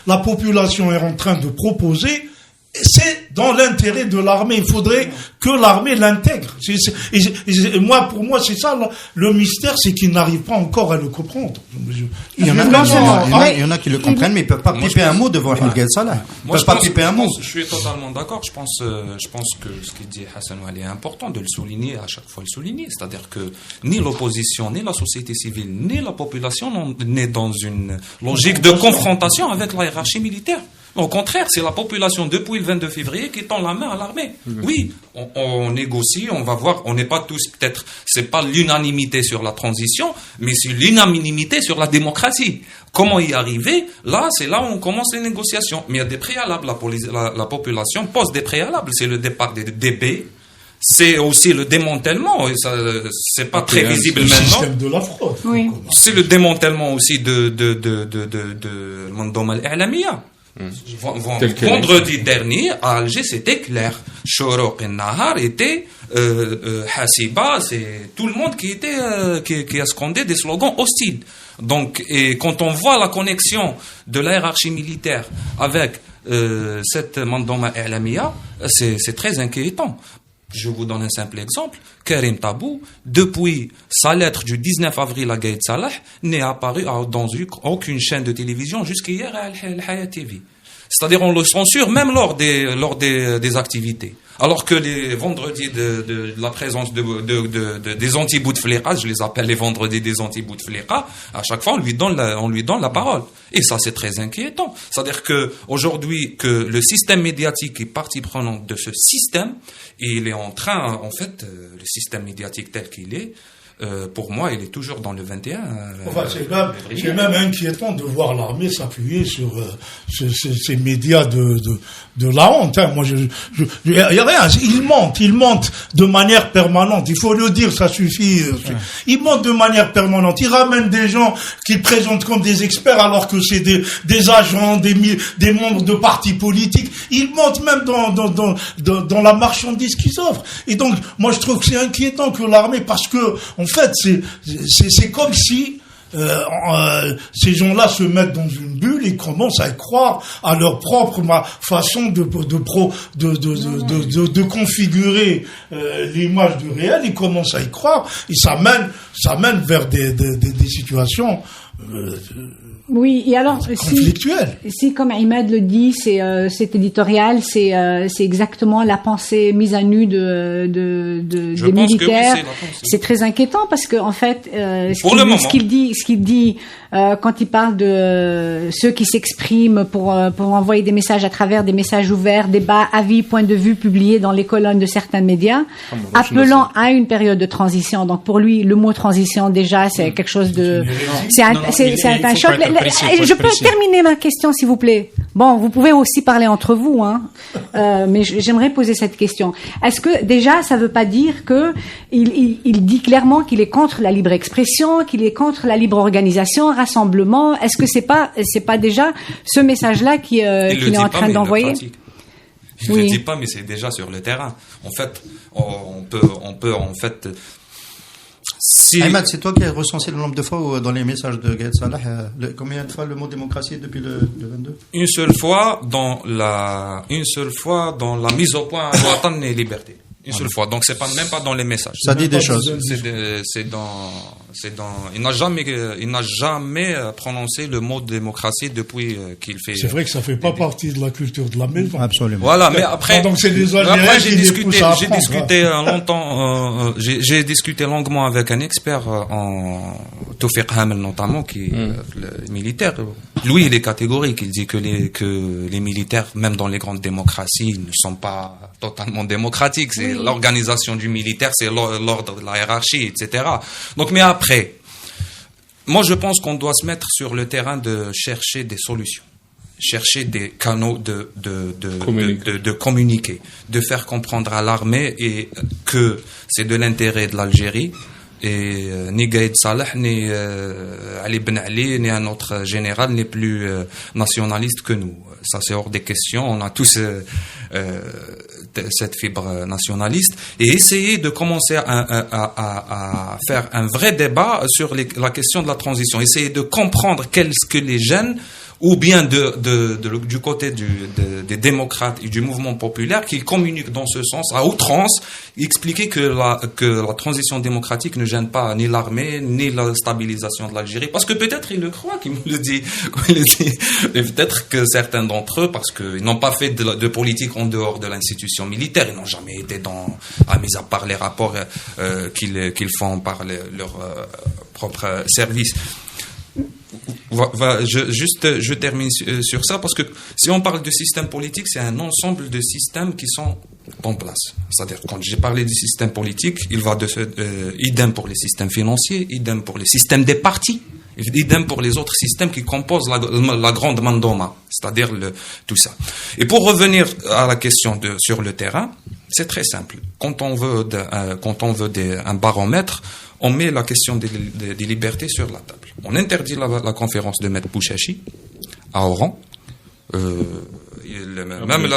S9: la population est en train de proposer, c'est dans l'intérêt de l'armée. Il faudrait que l'armée l'intègre. Pour moi, c'est ça le mystère, c'est qu'ils n'arrivent pas encore à le comprendre.
S7: Il y en a qui le comprennent, mais ils peuvent pas piper un mot devant Gaïd Saleh. Ils peuvent pas piper un mot.
S8: Je suis totalement d'accord. Je pense que ce qu'il dit Hassan Ouali est important de le souligner, à chaque fois le souligner. C'est-à-dire que ni l'opposition, ni la société civile, ni la population n'est dans une logique de confrontation avec la hiérarchie militaire. Au contraire, c'est la population depuis le 22 février qui tend la main à l'armée. Oui, on négocie, on va voir, on n'est pas tous peut-être, c'est pas l'unanimité sur la transition, mais c'est l'unanimité sur la démocratie. Comment y arriver? Là, c'est là où on commence les négociations. Mais il y a des préalables, la population pose des préalables, c'est le départ des DB, c'est aussi le démantèlement, et ça, c'est pas très visible maintenant.
S9: Le système de la fraude.
S4: Oui.
S8: C'est le démantèlement aussi de Mandoma al-I'lamiyya. Vendredi dernier, à Alger, c'était clair. Choroq et Nahar étaient Hassiba, c'est tout le monde qui a scandé des slogans hostiles. Donc, et quand on voit la connexion de la hiérarchie militaire avec cette Mandoma al-I'lamiyya, c'est très inquiétant. Je vous donne un simple exemple. Karim Tabou, depuis sa lettre du 19 avril à Gaïd Salah, n'est apparu dans aucune chaîne de télévision jusqu'hier à Al-Hayat TV. C'est-à-dire, on le censure même lors des activités. Alors que les vendredis de la présence des anti-Bouteflika, je les appelle les vendredis des anti-Bouteflika, à chaque fois, on lui donne la parole. Et ça, c'est très inquiétant. C'est-à-dire que, aujourd'hui, que le système médiatique est partie prenante de ce système, et il est en train, en fait, le système médiatique tel qu'il est, pour moi, il est toujours dans le 21.
S9: Enfin, c'est même inquiétant de voir l'armée s'appuyer sur ces médias de la honte. Hein. Moi, y a rien. Ils mentent de manière permanente. Il faut le dire, ça suffit. Ils mentent de manière permanente. Ils ramènent des gens qu'ils présentent comme des experts alors que c'est des agents, des membres de partis politiques. Ils mentent même dans la marchandise qu'ils offrent. Et donc, moi, je trouve que c'est inquiétant que l'armée, parce que en fait, c'est comme si ces gens-là se mettent dans une bulle et commencent à croire à leur propre façon de configurer l'image du réel. Ils commencent à y croire et ça mène vers des situations
S4: oui, et alors
S9: si
S4: comme Imad le dit, cet éditorial, c'est exactement la pensée mise à nu des militaires. Oui, c'est très inquiétant parce que en fait, ce qu'il dit quand il parle de ceux qui s'expriment pour envoyer des messages à travers des messages ouverts, débats, avis, points de vue publiés dans les colonnes de certains médias, appelant à une période de transition. Donc pour lui, le mot transition déjà, c'est quelque chose de, c'est un choc. Je peux terminer ma question, s'il vous plaît. Bon, vous pouvez aussi parler entre vous, hein. Mais j'aimerais poser cette question. Est-ce que déjà, ça veut pas dire que il dit clairement qu'il est contre la libre expression, qu'il est contre la libre organisation, rassemblement? Est-ce que c'est pas déjà ce message-là qu'il est en train d'envoyer?
S8: Il ne le dit pas, mais c'est déjà sur le terrain. En fait, on peut en fait.
S7: Ahmed, c'est toi qui as recensé le nombre de fois dans les messages de Gaïd Salah, combien de fois le mot démocratie depuis le 22?
S8: Une seule fois dans la mise au point à Ouatan et liberté. Une seule fois. Donc c'est même pas dans les messages.
S7: Ça dit des choses.
S8: Il n'a jamais prononcé le mot démocratie depuis qu'il fait.
S9: C'est vrai que ça fait pas partie de la culture de la maison.
S7: Absolument.
S8: Voilà, mais après.
S9: Donc c'est des
S8: j'ai discuté longuement avec un expert en Toufiq Hamel notamment, qui le militaire. Lui, il est catégorique. Il dit que les militaires, même dans les grandes démocraties, ne sont pas totalement démocratiques. C'est l'organisation du militaire, c'est l'ordre de la hiérarchie, etc. Donc, mais après, moi, je pense qu'on doit se mettre sur le terrain de chercher des solutions, chercher des canaux de communiquer, de faire comprendre à l'armée et que c'est de l'intérêt de l'Algérie. Et ni Gaïd Salah, ni Ali Ben Ali, ni un autre général n'est plus nationaliste que nous. Ça, c'est hors des questions. On a tous cette fibre nationaliste. Et essayer de commencer à faire un vrai débat sur la question de la transition. Essayer de comprendre qu'est-ce que les jeunes, ou bien du côté des démocrates et du mouvement populaire, qui communiquent dans ce sens, à outrance, expliquer que la transition démocratique ne gêne pas ni l'armée, ni la stabilisation de l'Algérie. Parce que peut-être ils le croient, qu'il me le dit. Et peut-être que certains d'entre eux, parce qu'ils n'ont pas fait de politique en dehors de l'institution militaire, ils n'ont jamais été mis à part les rapports qu'ils font par leur propre service. Je termine sur ça parce que si on parle de système politique, c'est un ensemble de systèmes qui sont en place. C'est-à-dire, quand j'ai parlé du système politique, il va idem pour les systèmes financiers, idem pour les systèmes des partis, idem pour les autres systèmes qui composent la grande mandoma, c'est-à-dire tout ça. Et pour revenir à la question sur le terrain, c'est très simple. Quand on veut un baromètre, on met la question des libertés sur la table. On interdit la conférence de Maître Bouchachi à Oran. Même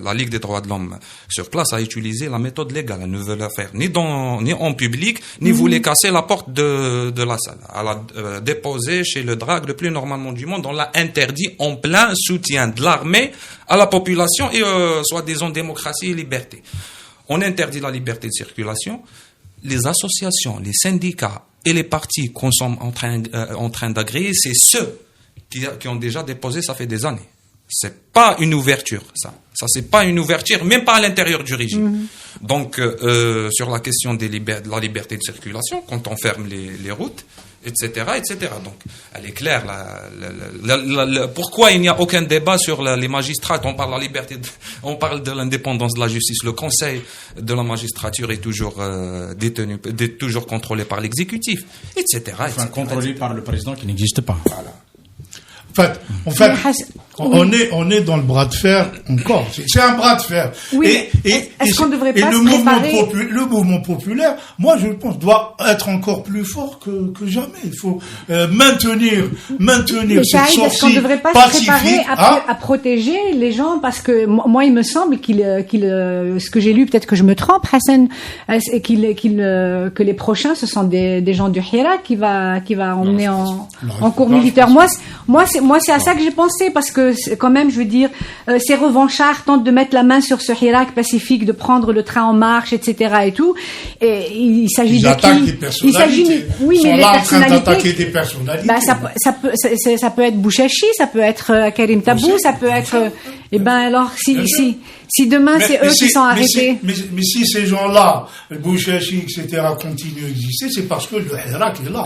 S8: la Ligue des droits de l'homme sur place a utilisé la méthode légale. Elle ne veut la faire ni en public, ni voulait casser la porte de la salle. Elle a déposé chez le DRAC, le plus normalement du monde, on l'a interdit en plein soutien de l'armée à la population et soi-disant démocratie et liberté. On interdit la liberté de circulation. Les associations, les syndicats et les partis qu'on est en train d'agréer, c'est ceux qui ont déjà déposé, ça fait des années. C'est pas une ouverture, ça. Ça, c'est pas une ouverture, même pas à l'intérieur du régime. Donc, sur la question de la liberté de circulation, quand on ferme les routes, etc., etc. Donc, elle est claire. Pourquoi il n'y a aucun débat sur les magistrats? On parle de la liberté, on parle de l'indépendance de la justice. Le conseil de la magistrature est toujours toujours contrôlé par l'exécutif, etc.
S6: Enfin, contrôlé par le président qui n'existe pas.
S8: Voilà.
S9: En fait, on est dans le bras de fer encore. C'est un bras de fer.
S4: Oui. Est-ce qu'on devrait pas se préparer?
S9: Le mouvement populaire, moi je pense, doit être encore plus fort que jamais. Il faut maintenir cette sortie
S4: est-ce qu'on devrait pas
S9: pacifique,
S4: se préparer à protéger les gens? Parce que moi, il me semble ce que j'ai lu, peut-être que je me trompe, Hassan, que les prochains, ce sont des gens du Hirak qui va emmener en cours militaire. Moi, c'est à ça que j'ai pensé, parce que quand même, je veux dire, ces revanchards tentent de mettre la main sur ce Hirak pacifique, de prendre le train en marche, etc. et tout. Et il s'agit
S9: Ils attaquent des personnalités.
S4: Oui, mais
S9: les
S4: personnalités.
S9: En train d'attaquer des personnalités.
S4: Ça peut être Bouchachi, ça peut être Karim Tabou, ça peut être. Alors, si demain c'est eux qui sont arrêtés.
S9: Mais si ces gens-là, Bouchachi, etc., continuent d'exister, c'est parce que le Hirak est là.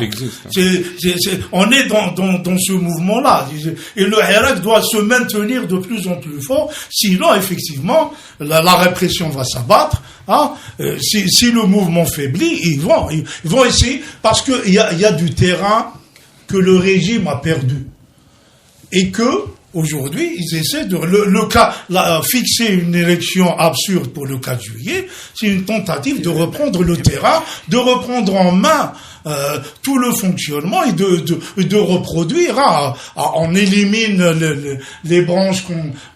S9: On est dans ce mouvement-là. Et le Hirak doit se maintenir de plus en plus fort. Sinon, effectivement, la répression va s'abattre. Si le mouvement faiblit, ils vont essayer, parce qu'il y a du terrain que le régime a perdu. Et que, aujourd'hui, ils essaient de fixer une élection absurde pour le 4 juillet. C'est une tentative de reprendre le terrain, de reprendre en main tout le fonctionnement et de reproduire. On élimine les branches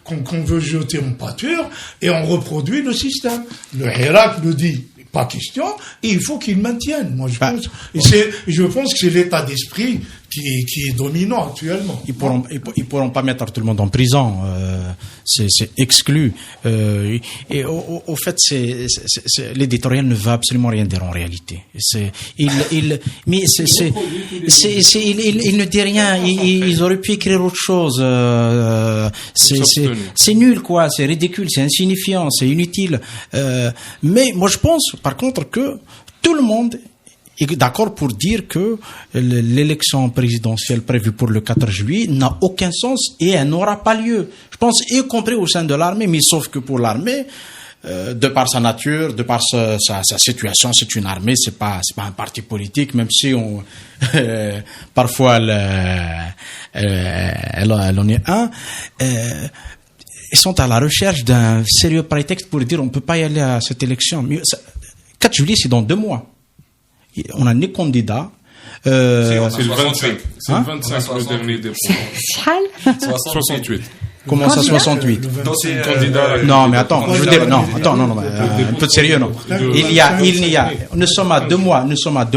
S9: qu'on veut jeter en pâture et on reproduit le système. Le Hirak le dit. Pas question, et il faut qu'ils maintiennent. Moi, je pense que c'est l'état d'esprit qui est dominant actuellement.
S6: Ils pourront pas mettre tout le monde en prison. C'est exclu. Et au fait, l'éditorial ne va absolument rien dire en réalité. Il ne dit rien. Ils auraient pu écrire autre chose. C'est nul, quoi. C'est ridicule, c'est insignifiant, c'est inutile. Mais moi, je pense, par contre, que tout le monde est d'accord pour dire que l'élection présidentielle prévue pour le 4 juillet n'a aucun sens et elle n'aura pas lieu. Je pense, y compris au sein de l'armée, mais sauf que pour l'armée, de par sa nature, de par sa situation, c'est une armée, c'est pas un parti politique, même si parfois elle en est un. Ils sont à la recherche d'un sérieux prétexte pour dire on peut pas y aller à cette élection. Mais 4 juillet, c'est dans 2 mois. On a des candidats.
S5: C'est le 25. C'est le 25 le dernier dépôt. 68.
S6: Comment ça, 68? Non, mais attends, je veux dire, non, un peu de sérieux, non. Nous sommes à 2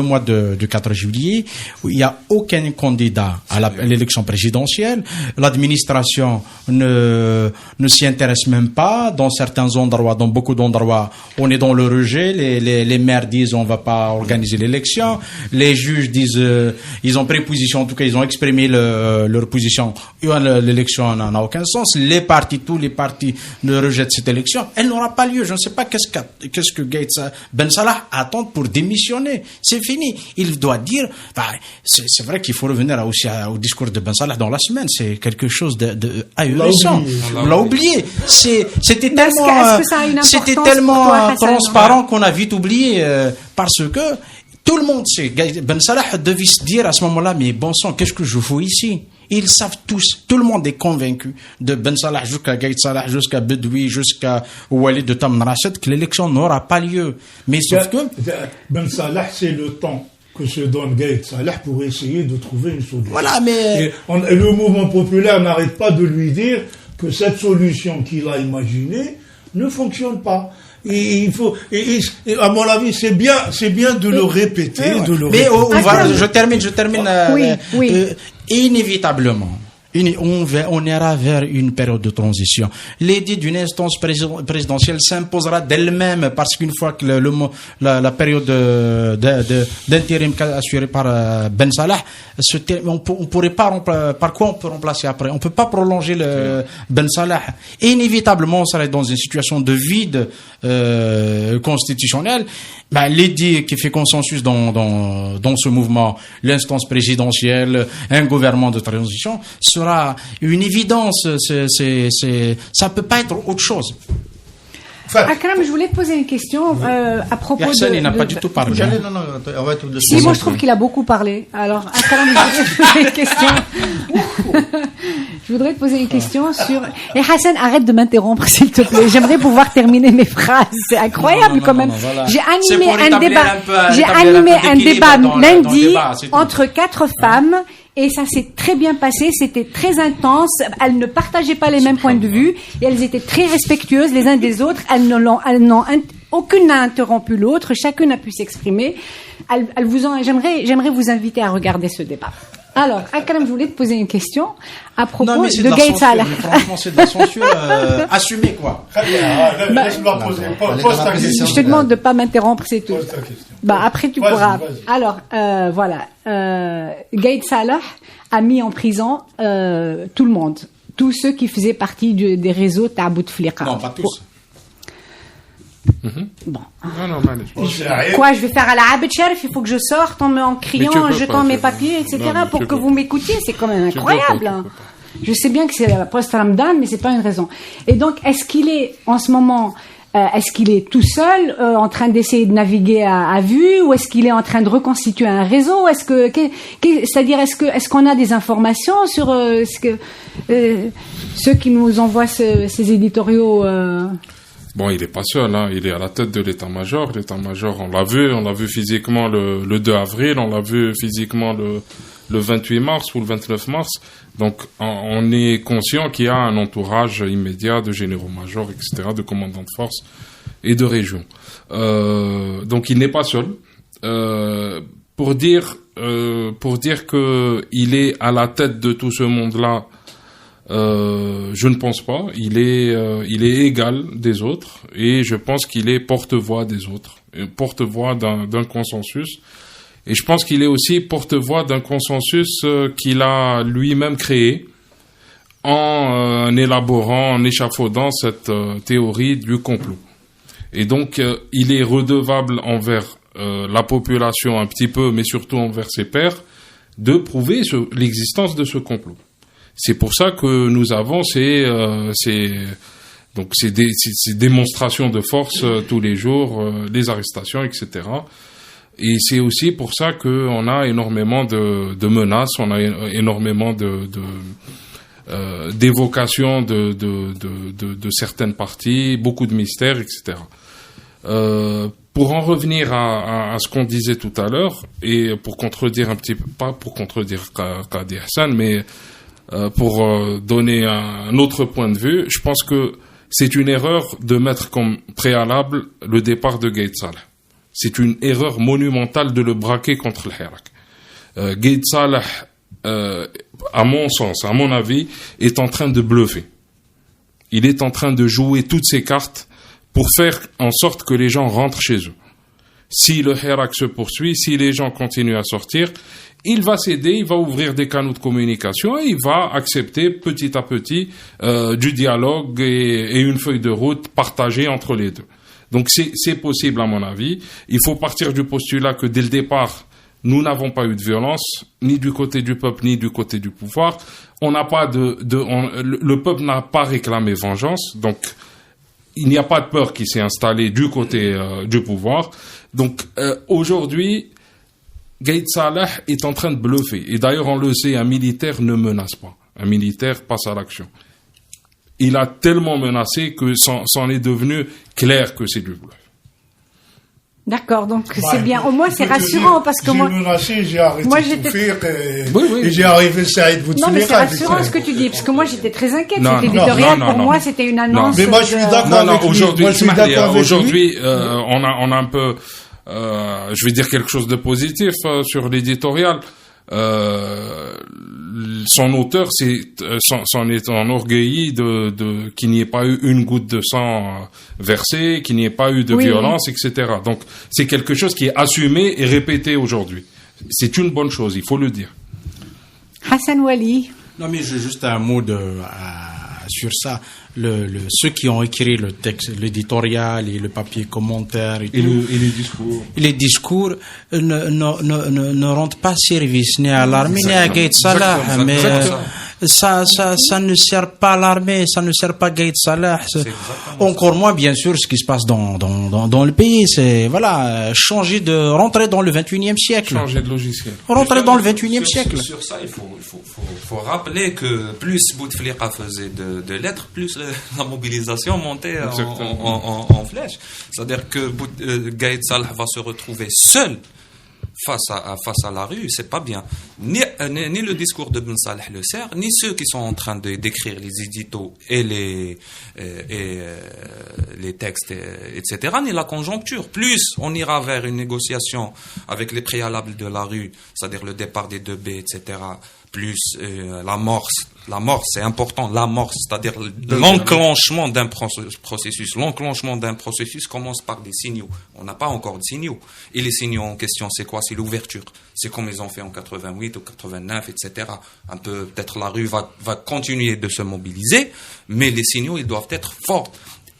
S6: mois du 4 juillet, où il n'y a aucun candidat à l'élection présidentielle. L'administration ne s'y intéresse même pas. Dans certains endroits, dans beaucoup d'endroits, on est dans le rejet. Les maires disent on va pas organiser l'élection. Les juges disent, ils ont pris position, en tout cas, ils ont exprimé leur position. L'élection n'a aucun sens. sens, tous les partis ne rejettent cette élection, elle n'aura pas lieu. Je ne sais pas qu'est-ce que Ben Salah attend pour démissionner. C'est fini. Il doit dire, c'est vrai qu'il faut revenir aussi au discours de Ben Salah dans la semaine. C'est quelque chose de ahurissant. On l'a oublié. C'était tellement transparent qu'on a vite oublié, parce que tout le monde sait. Ben Salah devait se dire à ce moment-là, mais bon sang, qu'est-ce que je fous ici? Ils savent tous, tout le monde est convaincu, de Ben Salah jusqu'à Gaït Salah, jusqu'à Bedoui, jusqu'à Walid de Tam Rached, que l'élection n'aura pas lieu. Mais sauf que
S9: Ben Salah, c'est le temps que se donne Gaït Salah pour essayer de trouver une solution.
S6: Voilà, mais
S9: le mouvement populaire n'arrête pas de lui dire que cette solution qu'il a imaginée ne fonctionne pas. Et il faut, à mon avis, c'est bien de le répéter,
S6: je termine. Oui. Inévitablement, on ira vers une période de transition. L'idée d'une instance présidentielle s'imposera d'elle-même, parce qu'une fois que la période d'intérim assurée par Ben Salah, on pourrait pas par quoi on peut remplacer après? On peut pas prolonger Ben Salah. Inévitablement, on serait dans une situation de vide constitutionnel. L'idée qui fait consensus dans ce mouvement, l'instance présidentielle, un gouvernement de transition, sera une évidence. Ça peut pas être autre chose.
S4: Akram, je voulais te poser une question à propos
S6: Personne n'a pas du tout parlé.
S4: Si, moi je trouve qu'il a beaucoup parlé. Alors, Akram, je voudrais te poser une question sur... Et Hassan, arrête de m'interrompre, s'il te plaît. J'aimerais pouvoir terminer mes phrases. C'est incroyable quand même.
S6: Voilà.
S4: J'ai animé un débat lundi entre 4 femmes. Et ça s'est très bien passé, c'était très intense, elles ne partageaient pas les mêmes points de vue, et elles étaient très respectueuses les uns des autres, aucune n'a interrompu l'autre, chacune a pu s'exprimer. J'aimerais vous inviter à regarder ce débat. Alors, Akram, je voulais te poser une question à propos de Gaït Salah.
S6: Franchement, c'est de la censure assumée, quoi.
S9: Laisse-moi poser. Pose ta question.
S4: Je te demande de pas m'interrompre, c'est tout. Après, tu pourras.
S9: Vas-y.
S4: Alors, voilà. Gaït Salah a mis en prison tout le monde. Tous ceux qui faisaient partie des réseaux Tabout Fliqa.
S6: Non, pas tous.
S4: Bon.
S5: Non,
S4: Quoi, je vais faire à la Abed Sharif, il faut que je sorte en criant, en jetant mes papiers, etc. pour que vous m'écoutiez, c'est quand même incroyable. Je sais bien que c'est la post-Ramadan, mais c'est pas une raison. Et donc, est-ce qu'il est, en ce moment, est-ce qu'il est tout seul, en train d'essayer de naviguer à vue, ou est-ce qu'il est en train de reconstituer un réseau? C'est-à-dire, est-ce qu'on a des informations sur ceux qui nous envoient ces éditoriaux
S5: Bon, il est pas seul, hein. Il est à la tête de l'état-major. L'état-major, on l'a vu physiquement le 2 avril, on l'a vu physiquement le 28 mars ou le 29 mars. Donc, on est conscient qu'il y a un entourage immédiat de généraux-majors, etc., de commandants de force et de régions. Donc, il n'est pas seul. Pour dire que il est à la tête de tout ce monde-là, je ne pense pas. Il est égal des autres, et je pense qu'il est porte-voix des autres, porte-voix d'un consensus. Et je pense qu'il est aussi porte-voix d'un consensus qu'il a lui-même créé en élaborant, en échafaudant cette théorie du complot. Et donc, il est redevable envers la population un petit peu, mais surtout envers ses pairs, de prouver l'existence de ce complot. C'est pour ça que nous avons ces démonstrations de force tous les jours, les arrestations, etc. Et c'est aussi pour ça qu'on a énormément de menaces, on a énormément d'évocations de certaines parties, beaucoup de mystères, etc. Pour en revenir à ce qu'on disait tout à l'heure, et pour contredire un petit peu, pas pour contredire Qadi Hassan, mais pour donner un autre point de vue, je pense que c'est une erreur de mettre comme préalable le départ de Gaït Salah. C'est une erreur monumentale de le braquer contre le Hirak. Gaït Salah, à mon sens, à mon avis, est en train de bluffer. Il est en train de jouer toutes ses cartes pour faire en sorte que les gens rentrent chez eux. si le Hirak se poursuit, si les gens continuent à sortir, il va céder, il va ouvrir des canaux de communication et il va accepter petit à petit du dialogue et une feuille de route partagée entre les deux. Donc c'est possible à mon avis. Il faut partir du postulat que dès le départ, nous n'avons pas eu de violence, ni du côté du peuple, ni du côté du pouvoir. On n'a pas le peuple n'a pas réclamé vengeance, donc il n'y a pas de peur qui s'est installée du côté du pouvoir. Donc aujourd'hui, Gaïd Salah est en train de bluffer. Et d'ailleurs, on le sait, un militaire ne menace pas. Un militaire passe à l'action. Il a tellement menacé que c'en est devenu clair que c'est du bluff.
S4: D'accord, donc c'est bien. Au moins, c'est rassurant parce que moi.
S9: J'ai menacé, j'ai arrêté de souffrir
S5: et
S9: j'ai arrivé Saïd Bouteflika.
S4: Non, mais c'est rassurant ce que tu dis, parce que moi, j'étais très inquiète. Cet éditorial, pour moi, c'était une annonce.
S9: Mais moi, je suis d'accord avec lui.
S5: Aujourd'hui, on a un peu, je vais dire quelque chose de positif sur l'éditorial. Son auteur s'en est enorgueilli de qu'il n'y ait pas eu une goutte de sang versée, qu'il n'y ait pas eu de violence, etc. Donc c'est quelque chose qui est assumé et répété aujourd'hui. C'est une bonne chose, il faut le dire.
S4: Hassan Wali.
S6: Non, mais j'ai juste un mot sur ça. Ceux qui ont écrit le texte, l'éditorial et le papier commentaire et les discours ne rendent pas service ni à l'armée ni à Gaïd Salah, mais ça ne sert pas l'armée, ça ne sert pas Gaïd Salah. Encore moins, bien sûr, ce qui se passe dans le pays, c'est rentrer dans le 21e siècle.
S5: Changer de logiciel.
S6: Rentrer dans le 21e siècle.
S8: Sur ça, il faut rappeler que plus Bouteflika faisait de lettres, plus la mobilisation montait en flèche. C'est-à-dire que Gaïd Salah va se retrouver seul face à la rue, c'est pas bien. Ni le discours de Ben Saleh le sert, ni ceux qui sont en train d'écrire les éditos et les textes, etc., ni la conjoncture. Plus on ira vers une négociation avec les préalables de la rue, c'est-à-dire le départ des 2B, etc., plus l'amorce, c'est important, l'amorce, c'est-à-dire l'enclenchement d'un processus. L'enclenchement d'un processus commence par des signaux. On n'a pas encore de signaux. Et les signaux en question, c'est quoi? C'est l'ouverture. C'est comme ils ont fait en 88 ou 89, etc. Un peu, peut-être la rue va continuer de se mobiliser, mais les signaux, ils doivent être forts.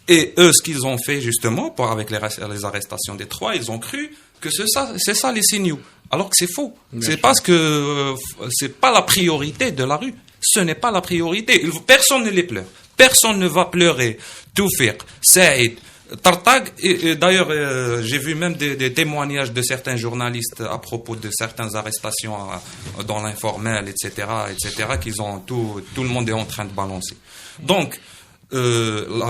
S8: Et eux, ce qu'ils ont fait justement, avec les arrestations des 3, ils ont cru que c'est ça les signaux. Alors que c'est faux. C'est parce que c'est pas la priorité de la rue. Ce n'est pas la priorité. Personne ne les pleure. Personne ne va pleurer Toufiq, Saïd, Tartag. Et d'ailleurs, j'ai vu même des témoignages de certains journalistes à propos de certaines arrestations dans l'informel, etc., qu'ils ont tout le monde est en train de balancer. Donc, le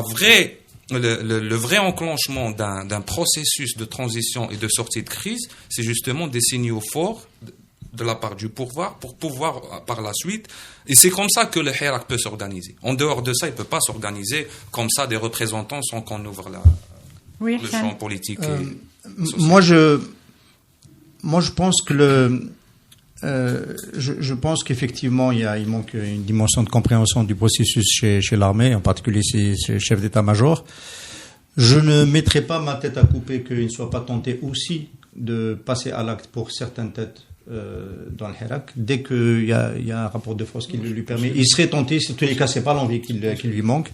S8: vrai enclenchement d'un processus de transition et de sortie de crise, c'est justement des signaux forts de la part du pouvoir pour pouvoir par la suite, et c'est comme ça que le Hirak peut s'organiser. En dehors de ça, il ne peut pas s'organiser comme ça des représentants sans qu'on ouvre le champ politique.
S7: Moi, je pense que je pense qu'effectivement il manque une dimension de compréhension du processus chez l'armée, en particulier ses chefs d'état-major. Je ne mettrai pas ma tête à couper qu'il ne soit pas tenté aussi de passer à l'acte pour certaines têtes dans le Hirak. Dès qu'il y a un rapport de force qui le lui permet, il serait tenté. Si en tous les cas, c'est pas l'envie qui lui manque.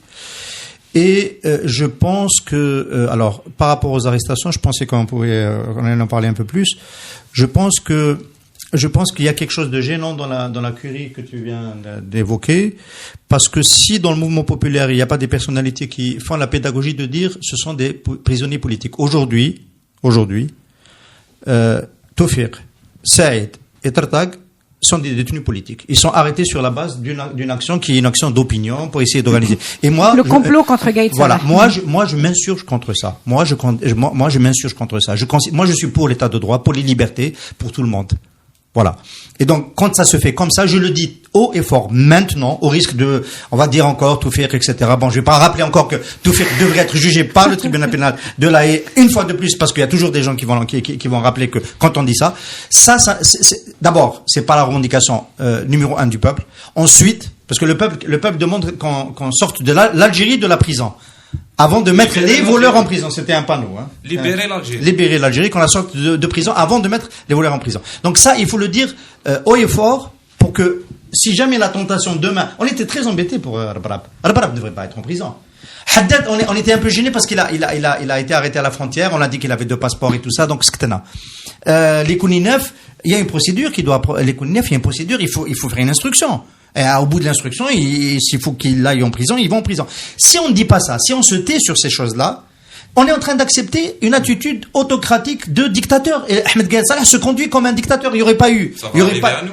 S7: Et je pense que, alors par rapport aux arrestations, je pensais qu'on pourrait en parler un peu plus. Je pense qu'il y a quelque chose de gênant dans la curie que tu viens d'évoquer, parce que si dans le mouvement populaire il n'y a pas des personnalités qui font la pédagogie de dire ce sont des prisonniers politiques. Aujourd'hui, Toufiq, Saïd et Tartag sont des détenus politiques. Ils sont arrêtés sur la base d'une action qui est une action d'opinion pour essayer d'organiser. Et moi,
S4: le complot contre Gaïd Salah.
S7: Voilà, moi je m'insurge contre ça. Moi je m'insurge contre ça. Moi je suis pour l'état de droit, pour les libertés, pour tout le monde. Voilà. Et donc, quand ça se fait comme ça, je le dis haut et fort, maintenant, au risque on va dire encore, Toufiq, etc. Bon, je vais pas rappeler encore que Toufiq devrait être jugé par le tribunal pénal de La Haye, une fois de plus, parce qu'il y a toujours des gens qui vont rappeler que quand on dit ça, d'abord, c'est pas la revendication, numéro 1 du peuple. Ensuite, parce que le peuple demande qu'on sorte de l'Algérie de la prison. Avant de mettre les voleurs en prison. C'était un panneau. Hein.
S8: Libérer l'Algérie.
S7: Libérer l'Algérie, qu'on la sorte de prison avant de mettre les voleurs en prison. Donc ça, il faut le dire haut et fort pour que, si jamais la tentation demain... On était très embêtés pour Rabrab. Rabrab ne devrait pas être en prison. Haddad, on était un peu gênés parce qu'il a été arrêté à la frontière. On a dit qu'il avait 2 passeports et tout ça. Donc, sktana. Les Kouninef, il y a une procédure il faut faire une instruction. Et au bout de l'instruction, s'il faut qu'il aille en prison, ils vont en prison. Si on ne dit pas ça, si on se tait sur ces choses-là, on est en train d'accepter une attitude autocratique de dictateur. Et Ahmed Gaïd Salah se conduit comme un dictateur. Il n'y aurait pas eu.
S8: Ça va arriver à nous.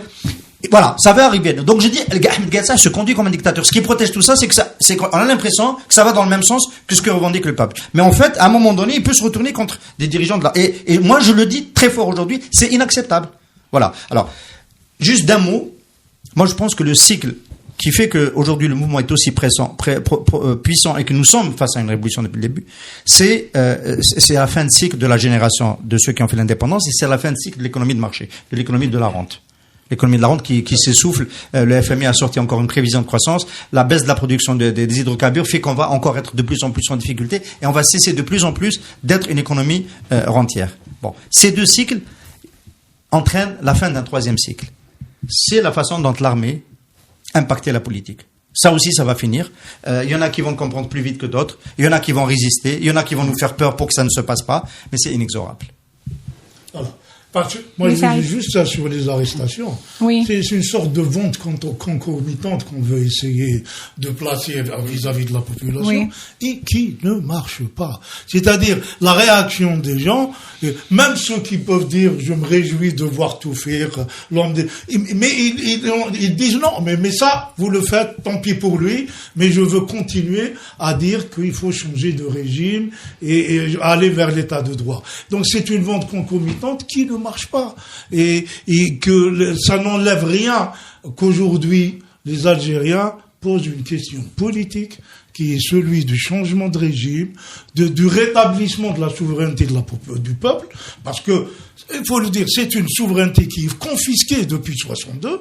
S7: Voilà, ça va arriver. Donc je dis, Ahmed Gaïd Salah se conduit comme un dictateur. Ce qui protège tout ça, c'est qu'on a l'impression que ça va dans le même sens que ce que revendique le peuple. Mais en fait, à un moment donné, il peut se retourner contre des dirigeants de là. Et moi, je le dis très fort aujourd'hui, c'est inacceptable. Voilà. Alors, juste d'un mot. Moi, je pense que le cycle qui fait qu'aujourd'hui le mouvement est aussi puissant et que nous sommes face à une révolution depuis le début, c'est la fin de cycle de la génération de ceux qui ont fait l'indépendance et c'est la fin de cycle de l'économie de marché, de l'économie de la rente. L'économie de la rente qui s'essouffle. Le FMI a sorti encore une prévision de croissance. La baisse de la production des hydrocarbures fait qu'on va encore être de plus en plus en difficulté et on va cesser de plus en plus d'être une économie rentière. Bon, ces 2 cycles entraînent la fin d'un 3e cycle. C'est la façon dont l'armée impactait la politique. Ça aussi, ça va finir. Il y en a qui vont comprendre plus vite que d'autres. Il y en a qui vont résister. Il y en a qui vont nous faire peur pour que ça ne se passe pas. Mais c'est inexorable.
S9: Voilà. Parce que moi, je dis juste ça sur les arrestations.
S4: Oui.
S9: C'est une sorte de vente concomitante qu'on veut essayer de placer vis-à-vis de la population, oui, et qui ne marche pas. C'est-à-dire, la réaction des gens, même ceux qui peuvent dire « je me réjouis de voir tout faire », mais ils disent « non, mais ça, vous le faites, tant pis pour lui, mais je veux continuer à dire qu'il faut changer de régime et aller vers l'état de droit ». Donc c'est une vente concomitante qui ne marche pas et que ça n'enlève rien qu'aujourd'hui les Algériens posent une question politique qui est celui du changement de régime, du rétablissement de la souveraineté du peuple, parce que il faut le dire, c'est une souveraineté qui est confisquée depuis 62.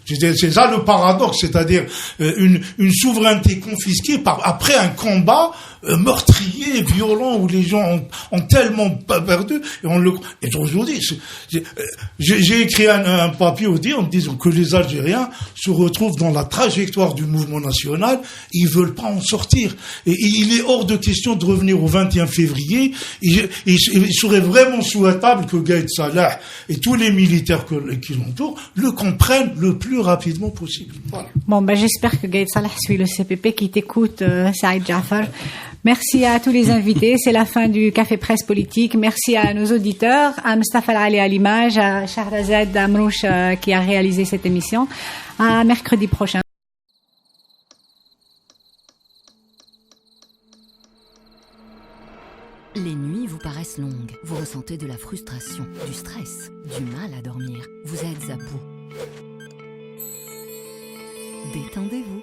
S9: C'est ça le paradoxe, c'est-à-dire une souveraineté confisquée après un combat meurtrier, violent, où les gens ont tellement perdu. Et aujourd'hui, j'ai écrit un papier en disant que les Algériens se retrouvent dans la trajectoire du mouvement national, ils veulent pas en sortir. Et il est hors de question de revenir au 21 février. Il serait vraiment souhaitable que Gaïd Salah et tous les militaires qui l'entourent le comprennent le plus rapidement possible. Voilà.
S4: Bon, j'espère que Gaïd Salah suit le CPP qui t'écoute, Saïd Jafar. Merci à tous les invités. C'est la fin du Café Presse Politique. Merci à nos auditeurs, à Mustafa Ali à l'image, à Shahrazad Amrouche qui a réalisé cette émission. À mercredi prochain.
S1: Les nuits vous paraissent longues. Vous ressentez de la frustration, du stress, du mal à dormir. Vous êtes à bout. Détendez-vous.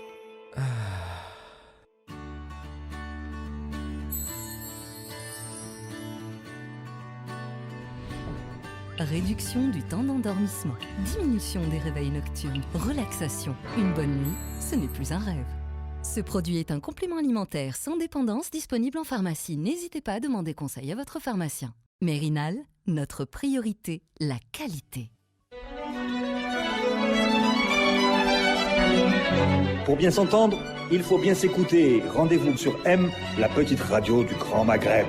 S1: Réduction du temps d'endormissement, diminution des réveils nocturnes, relaxation. Une bonne nuit, ce n'est plus un rêve. Ce produit est un complément alimentaire sans dépendance disponible en pharmacie. N'hésitez pas à demander conseil à votre pharmacien. Mérinal, notre priorité, la qualité.
S2: Pour bien s'entendre, il faut bien s'écouter. Rendez-vous sur M, la petite radio du Grand Maghreb.